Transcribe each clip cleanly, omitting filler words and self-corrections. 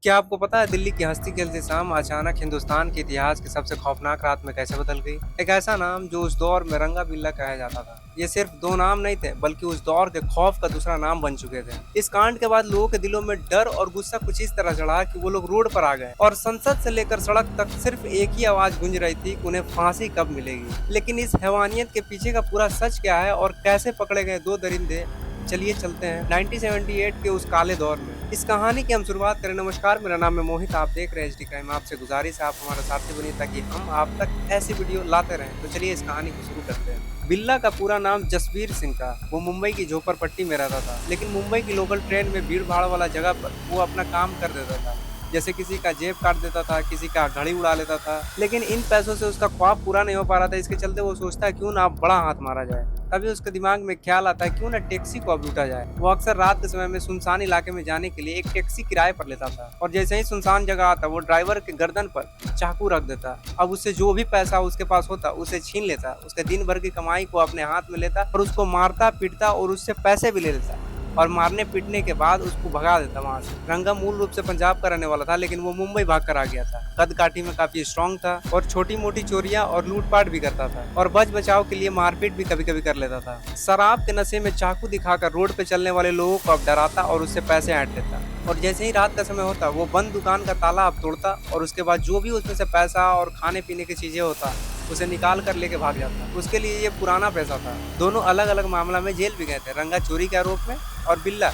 क्या आपको पता है दिल्ली की हंसती खेलती शाम अचानक हिंदुस्तान के इतिहास की सबसे खौफनाक रात में कैसे बदल गई? एक ऐसा नाम जो उस दौर में रंगा बिल्ला कहा जाता था। ये सिर्फ दो नाम नहीं थे, बल्कि उस दौर के खौफ का दूसरा नाम बन चुके थे। इस कांड के बाद लोगों के दिलों में डर और गुस्सा कुछ इस तरह चढ़ा कि वो लोग रोड पर आ गए और संसद से लेकर सड़क तक सिर्फ एक ही आवाज गूंज रही थी कि उन्हें फांसी कब मिलेगी। लेकिन इस हैवानियत के पीछे का पूरा सच क्या है और कैसे पकड़े गए दो दरिंदे, चलिए चलते हैं 1978 के उस काले दौर में। इस कहानी की हम शुरुआत करें। नमस्कार, मेरा नाम है मोहित, आप देख रहे हैं एचडी क्राइम। आपसे गुजारिश है आप हमारा साथी बनिए ताकि हम आप तक ऐसी वीडियो लाते रहें। तो चलिए इस कहानी को शुरू करते हैं। बिल्ला का पूरा नाम जसबीर सिंह था। वो मुंबई की झोपड़पट्टी में रहता था, लेकिन मुंबई की लोकल ट्रेन में भीड़ भाड़ वाला जगह पर वो अपना काम कर देता था। जैसे किसी का जेब काट देता था, किसी का घड़ी उड़ा लेता था। लेकिन इन पैसों से उसका ख्वाब पूरा नहीं हो पा रहा था। इसके चलते वो सोचता है क्यों ना अब बड़ा हाथ मारा जाए। तभी उसके दिमाग में ख्याल आता है क्यों ना टैक्सी को अब लूटा जाए। वो अक्सर रात के समय में सुनसान इलाके में जाने के लिए एक टैक्सी किराए पर लेता था और जैसे ही सुनसान जगह आता वो ड्राइवर के गर्दन पर चाकू रख देता। अब उससे जो भी पैसा उसके पास होता उसे छीन लेता, उसके दिन भर की कमाई को अपने हाथ में लेता और उसको मारता पीटता और उससे पैसे भी ले लेता और मारने पीटने के बाद उसको भगा देता वहां से। रंगा मूल रूप से पंजाब का रहने वाला था, लेकिन वो मुंबई भाग कर आ गया था। कद काठी में काफी स्ट्रांग था और छोटी मोटी चोरियां और लूटपाट भी करता था और बच बचाव के लिए मारपीट भी कभी कभी कर लेता था। शराब के नशे में चाकू दिखाकर रोड पे चलने वाले लोगों को अब डराता और उससे पैसे ऐंठ लेता। और जैसे ही रात का समय होता वो बंद दुकान का ताला अब तोड़ता और उसके बाद जो भी उसमें से पैसा और खाने पीने की चीजें होता उसे निकाल कर लेके भाग जाता। उसके लिए ये पुराना पैसा था। दोनों अलग अलग मामला में जेल भी गए थे, रंगा चोरी के आरोप में और बिल्ला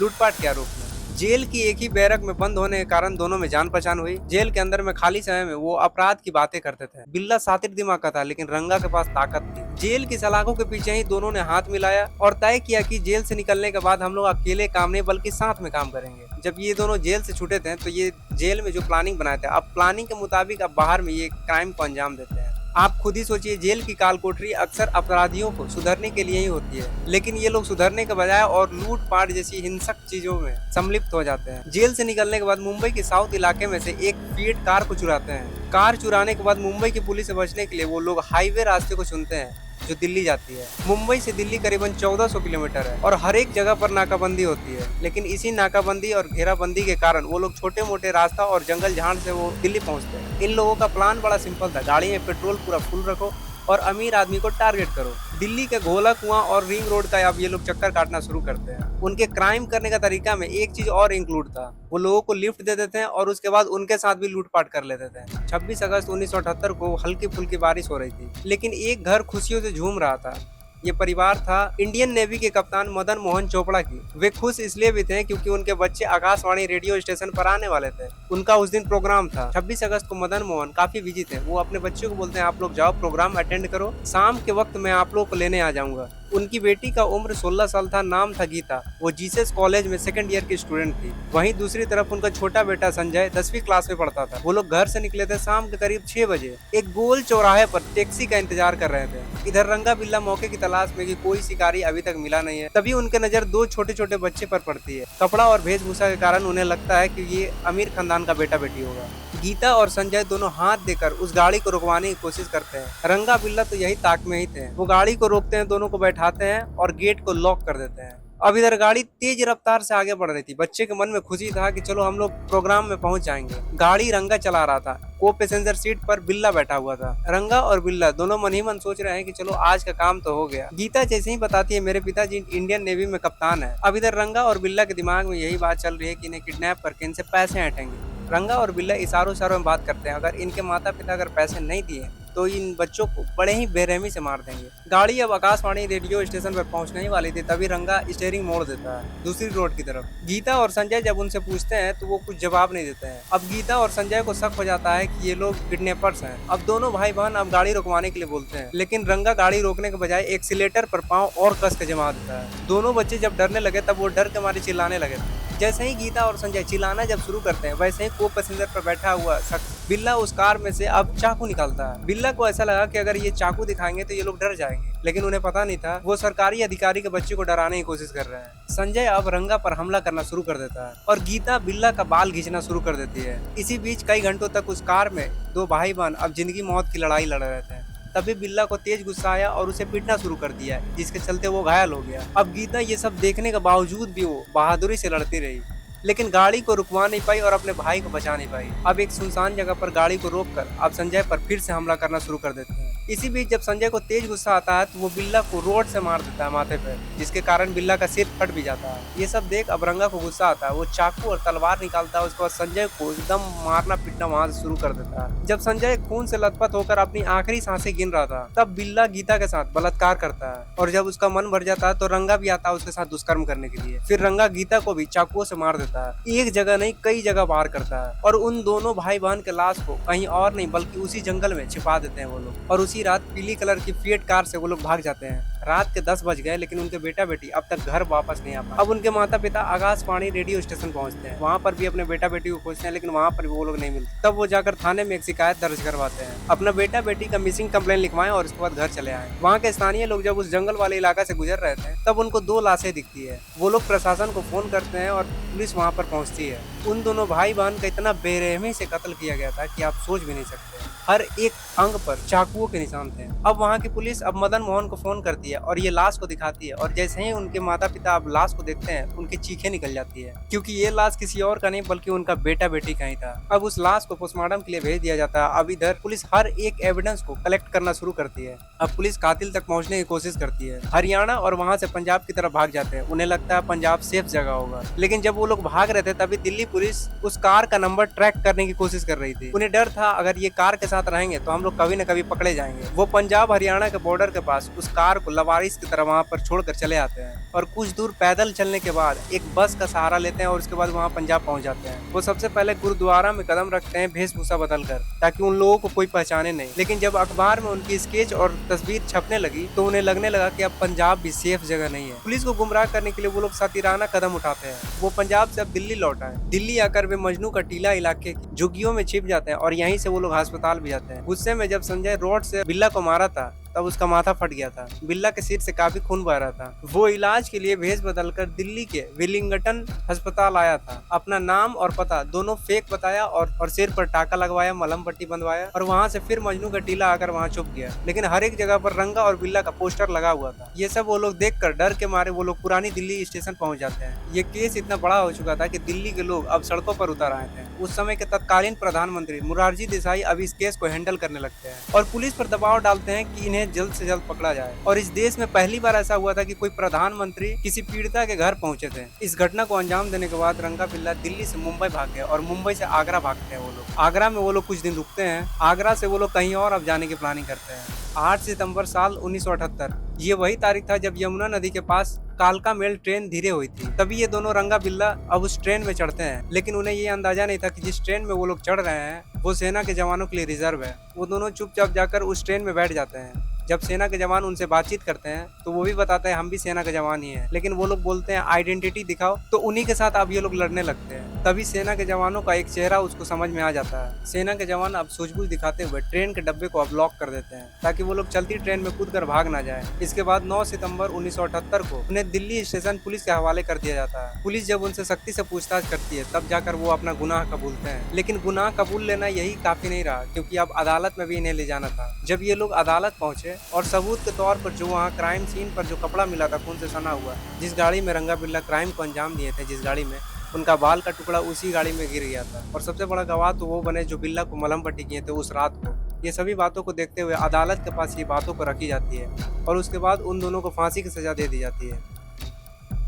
लूटपाट के आरोप में। जेल की एक ही बैरक में बंद होने के कारण दोनों में जान पहचान हुई। जेल के अंदर में खाली समय में वो अपराध की बातें करते थे। बिल्ला सातिर दिमाग का था, लेकिन रंगा के पास ताकत थी। जेल की सलाखों के पीछे ही दोनों ने हाथ मिलाया और तय किया कि जेल से निकलने के बाद हम लोग अकेले काम नहीं बल्कि साथ में काम करेंगे। जब ये दोनों जेल से छूटे थे तो ये जेल में जो प्लानिंग बनाए थे, अब प्लानिंग के मुताबिक अब बाहर में ये क्राइम को अंजाम देते हैं। आप खुद ही सोचिए, जेल की काल कोठरी अक्सर अपराधियों को सुधरने के लिए ही होती है, लेकिन ये लोग सुधरने के बजाय और लूट पाट जैसी हिंसक चीजों में सम्मिलित हो जाते हैं। जेल से निकलने के बाद मुंबई के साउथ इलाके में से एक फिएट कार को चुराते हैं। कार चुराने के बाद मुंबई की पुलिस से बचने के लिए वो लोग हाईवे रास्ते को चुनते हैं जो दिल्ली जाती है। मुंबई से दिल्ली करीबन 1400 किलोमीटर है और हर एक जगह पर नाकाबंदी होती है। लेकिन इसी नाकाबंदी और घेराबंदी के कारण वो लोग छोटे मोटे रास्ता और जंगल झाड़ से वो दिल्ली पहुंचते हैं। इन लोगों का प्लान बड़ा सिंपल था, गाड़ी में पेट्रोल पूरा फुल रखो और अमीर आदमी को टारगेट करो। दिल्ली के गोला कुआं और रिंग रोड का अब ये लोग चक्कर काटना शुरू करते हैं। उनके क्राइम करने का तरीका में एक चीज और इंक्लूड था, वो लोगों को लिफ्ट दे देते हैं और उसके बाद उनके साथ भी लूटपाट कर लेते थे। 26 अगस्त 1978 को हल्की फुल्की बारिश हो रही थी, लेकिन एक घर खुशियों से झूम रहा था। ये परिवार था इंडियन नेवी के कप्तान मदन मोहन चोपड़ा की। वे खुश इसलिए भी थे क्योंकि उनके बच्चे आकाशवाणी रेडियो स्टेशन पर आने वाले थे। उनका उस दिन प्रोग्राम था। 26 अगस्त को मदन मोहन काफी बिजी थे। वो अपने बच्चों को बोलते हैं आप लोग जाओ प्रोग्राम अटेंड करो, शाम के वक्त मैं आप लोग को लेने आ जाऊंगा। उनकी बेटी का उम्र 16 साल था, नाम था गीता। वो जीसस कॉलेज में सेकंड ईयर की स्टूडेंट थी। वहीं दूसरी तरफ उनका छोटा बेटा संजय 10वीं क्लास में पढ़ता था। वो लोग घर से निकले थे शाम के करीब 6 बजे। एक गोल चौराहे पर टैक्सी का इंतजार कर रहे थे। इधर रंगा बिल्ला मौके की तलाश में कि कोई शिकारी अभी तक मिला नहीं है। तभी उनके नजर दो छोटे छोटे बच्चे पर पड़ती है। कपड़ा और वेशभूषा के कारण उन्हें लगता है कि ये अमीर खानदान का बेटा बेटी होगा। गीता और संजय दोनों हाथ देकर उस गाड़ी को रुकवाने की कोशिश करते हैं। रंगा बिल्ला तो यही ताक में ही थे। वो गाड़ी को रोकते हैं, दोनों को बैठाते हैं और गेट को लॉक कर देते हैं। अब इधर गाड़ी तेज रफ्तार से आगे बढ़ रही थी। बच्चे के मन में खुशी था कि चलो हम लोग प्रोग्राम में पहुंच जाएंगे। गाड़ी रंगा चला रहा था। को पैसेंजर सीट पर बिल्ला बैठा हुआ था। रंगा और बिल्ला दोनों मन ही मन सोच रहे हैं कि चलो आज का काम तो हो गया। गीता जैसे ही बताती है मेरे पिताजी इंडियन नेवी में कप्तान है। अब इधर रंगा और बिल्ला के दिमाग में यही बात चल रही है कि इन्हें किडनैप करके इनसे पैसे ऐंठेंगे। रंगा और बिल्ला इशारों इशारों में बात करते हैं। अगर इनके माता पिता अगर पैसे नहीं दिए तो इन बच्चों को बड़े ही बेरहमी से मार देंगे। गाड़ी अब आकाशवाणी रेडियो स्टेशन पर पहुंचने ही वाली थी, तभी रंगा स्टीयरिंग मोड़ देता है दूसरी रोड की तरफ। गीता और संजय जब उनसे पूछते हैं तो वो कुछ जवाब नहीं देते हैं। अब गीता और संजय को शक हो जाता है कि ये लोग किडनैपर्स हैं। अब दोनों भाई बहन अब गाड़ी रुकवाने के लिए बोलते हैं, लेकिन रंगा गाड़ी रोकने के बजाय एक्सीलेटर पर पांव और कस के जमा देता है। दोनों बच्चे जब डरने लगे तब वो डर के मारे चिल्लाने लगे थे। जैसे ही गीता और संजय चिल्लाना जब शुरू करते हैं, वैसे ही को पैसेंजर पर बैठा हुआ शख्स बिल्ला उस कार में से अब चाकू निकालता है। बिल्ला को ऐसा लगा कि अगर ये चाकू दिखाएंगे तो ये लोग डर जाएंगे, लेकिन उन्हें पता नहीं था वो सरकारी अधिकारी के बच्चे को डराने की कोशिश कर रहे हैं। संजय अब रंगा पर हमला करना शुरू कर देता है और गीता बिल्ला का बाल खींचना शुरू कर देती है। इसी बीच कई घंटों तक उस कार में दो भाई बहन अब जिंदगी मौत की लड़ाई लड़ रहे थे। तभी बिल्ला को तेज गुस्सा आया और उसे पीटना शुरू कर दिया, जिसके चलते वो घायल हो गया। अब गीता ये सब देखने के बावजूद भी वो बहादुरी से लड़ती रही। लेकिन गाड़ी को रुकवा नहीं पाई और अपने भाई को बचा नहीं पाई। अब एक सुनसान जगह पर गाड़ी को रोककर अब संजय पर फिर से हमला करना शुरू कर देते हैं। इसी बीच जब संजय को तेज गुस्सा आता है तो वो बिल्ला को रोड से मार देता है माथे पे, जिसके कारण बिल्ला का सिर फट भी जाता है। ये सब देख अब रंगा को गुस्सा आता है, वो चाकू और तलवार निकालता है। उसके बाद संजय को एकदम मारना पीटना वहां से शुरू कर देता है। जब संजय खून से लथपथ होकर अपनी आखिरी सांसें गिन रहा था तब बिल्ला गीता के साथ बलात्कार करता है, और जब उसका मन भर जाता है तो रंगा भी आता है उसके साथ दुष्कर्म करने के लिए। फिर रंगा गीता को भी चाकुओं से मार देता है, एक जगह नहीं कई जगह वार करता है, और उन दोनों भाई बहन के लाश को कहीं और नहीं बल्कि उसी जंगल में छिपा देते हैं वो लोग। और उसी रात पीली कलर की फिएट कार से वो लोग भाग जाते हैं। रात के 10 बज गए लेकिन उनके बेटा बेटी अब तक घर वापस नहीं आ पाए। अब उनके माता पिता आकाशवाणी रेडियो स्टेशन पहुंचते हैं, वहां पर भी अपने बेटा बेटी को खोजते हैं लेकिन वहां पर भी वो लोग नहीं मिलते। तब वो जाकर थाने में एक शिकायत दर्ज करवाते हैं, अपना बेटा बेटी का मिसिंग कंप्लेन लिखवाएं और उसके बाद घर चले आए। वहाँ के स्थानीय लोग जब उस जंगल वाले इलाका से गुजर रहे थे तब उनको 2 लाशें दिखती है। वो लोग प्रशासन को फोन करते हैं और पुलिस वहाँ पर पहुँचती है। उन दोनों भाई बहन का इतना बेरहमी से कत्ल किया गया था कि आप सोच भी नहीं सकते। हर एक अंग पर चाकुओं के निशान थे। अब वहाँ की पुलिस अब मदन मोहन को फोन करती है और ये लाश को दिखाती है, और जैसे ही उनके माता पिता अब लाश को देखते हैं उनकी चीखें निकल जाती है, क्योंकि ये लाश किसी और का नहीं बल्कि उनका बेटा बेटी का ही था। अब उस लाश को पोस्टमार्टम के लिए भेज दिया जाता है। अब इधर पुलिस हर एक एविडेंस को कलेक्ट करना शुरू करती है। अब पुलिस कातिल तक पहुँचने की कोशिश करती है। हरियाणा और वहाँ से पंजाब की तरफ भाग जाते हैं। उन्हें लगता है पंजाब सेफ जगह होगा, लेकिन जब वो लोग भाग रहे थे तभी दिल्ली पुलिस उस कार का नंबर ट्रैक करने की कोशिश कर रही थी। उन्हें डर था अगर ये कार के साथ रहेंगे तो हम लोग कभी न कभी पकड़े जाएंगे। वो पंजाब हरियाणा के बॉर्डर के पास उस कार को लवारिस की तरह वहाँ पर छोड़कर चले आते हैं, और कुछ दूर पैदल चलने के बाद एक बस का सहारा लेते हैं और उसके बाद वहाँ पंजाब पहुँच जाते हैं। वो सबसे पहले गुरुद्वारा में कदम रखते हैं वेशभूषा बदलकर, ताकि उन लोगों को कोई पहचाने नहीं। लेकिन जब अखबार में उनकी स्केच और तस्वीर छपने लगी तो उन्हें लगने लगा कि अब पंजाब भी सेफ जगह नहीं है। पुलिस को गुमराह करने के लिए वो लोग सातिराना कदम उठाते हैं। वो पंजाब से अब दिल्ली लौट आए। दिल्ली आकर वे मजनू का टीला इलाके की झुग्गियों में छिप जाते हैं और यहीं से वो लोग अस्पताल भी जाते हैं। गुस्से में जब संजय रोड से बिल्ला को मारा था तब उसका माथा फट गया था। बिल्ला के सिर से काफी खून बह रहा था। वो इलाज के लिए भेष बदलकर दिल्ली के विलिंगटन अस्पताल आया था। अपना नाम और पता दोनों फेक बताया और सिर पर टाका लगवाया, मलहम पट्टी बंधवाया, और वहाँ से फिर मजनू का टीला आकर वहाँ छुप गया। लेकिन हर एक जगह पर रंगा और बिल्ला का पोस्टर लगा हुआ था। ये सब वो लोग देखकर डर के मारे वो लोग पुरानी दिल्ली स्टेशन पहुंच जाते हैं। ये केस इतना बड़ा हो चुका था कि दिल्ली के लोग अब सड़कों पर उतर आए थे। उस समय के तत्कालीन प्रधानमंत्री मोरारजी देसाई अब इस केस को हैंडल करने लगते हैं और पुलिस पर दबाव डालते हैं कि इन्हें जल्द से जल्द पकड़ा जाए। और इस देश में पहली बार ऐसा हुआ था कि कोई प्रधानमंत्री किसी पीड़िता के घर पहुंचे थे। इस घटना को अंजाम देने के बाद रंगा बिल्ला दिल्ली से मुंबई भाग गया और मुंबई से आगरा भागते हैं वो लोग। आगरा में वो लोग कुछ दिन रुकते हैं। आगरा से वो लोग कहीं और अब जाने की प्लानिंग करते हैं। 8 सितंबर साल 1978 ये वही तारीख था जब यमुना नदी के पास कालका मेल ट्रेन धीरे हुई थी। तभी ये दोनों रंगा बिल्ला अब उस ट्रेन में चढ़ते हैं, लेकिन उन्हें ये अंदाजा नहीं था कि जिस ट्रेन में वो लोग चढ़ रहे हैं वो सेना के जवानों के लिए रिजर्व है। वो दोनों चुपचाप जाकर उस ट्रेन में बैठ जाते हैं। जब सेना के जवान उनसे बातचीत करते हैं तो वो भी बताते हैं हम भी सेना के जवान ही हैं, लेकिन वो लोग बोलते हैं आइडेंटिटी दिखाओ, तो उन्हीं के साथ अब ये लोग लड़ने लगते हैं। तभी सेना के जवानों का एक चेहरा उसको समझ में आ जाता है। सेना के जवान अब सूझबूझ दिखाते हुए ट्रेन के डब्बे को अब लॉक कर देते हैं ताकि वो लोग चलती ट्रेन में कूद कर भाग ना जाए। इसके बाद 9 सितंबर 1978 को उन्हें दिल्ली स्टेशन पुलिस के हवाले कर दिया जाता है। पुलिस जब उनसे सख्ती से पूछताछ करती है तब जाकर वो अपना गुनाह कबूलते हैं, लेकिन गुनाह कबूल लेना यही काफी नहीं रहा, क्योंकि अब अदालत में भी इन्हें ले जाना था। जब ये लोग अदालत पहुंचे और सबूत के तौर पर जो वहाँ क्राइम सीन पर जो कपड़ा मिला था खून से सना हुआ, जिस गाड़ी में रंगा बिल्ला क्राइम को अंजाम दिए थे, जिस गाड़ी में उनका बाल का टुकड़ा उसी गाड़ी में गिर गया था। और सबसे बड़ा गवाह तो वो बने जो बिल्ला को मलहम पट्टी किए थे उस रात को। ये सभी बातों को देखते हुए अदालत के पास ये बातों को रखी जाती है और उसके बाद उन दोनों को फांसी की सजा दे दी जाती है।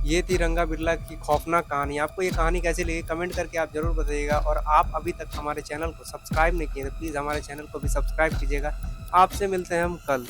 ये थी रंगा बिरला की खौफनाक कहानी। आपको ये कहानी कैसी लगी कमेंट करके आप जरूर बताइएगा, और आप अभी तक हमारे चैनल को सब्सक्राइब नहीं किए तो प्लीज़ हमारे चैनल को भी सब्सक्राइब कीजिएगा। आपसे मिलते हैं हम कल।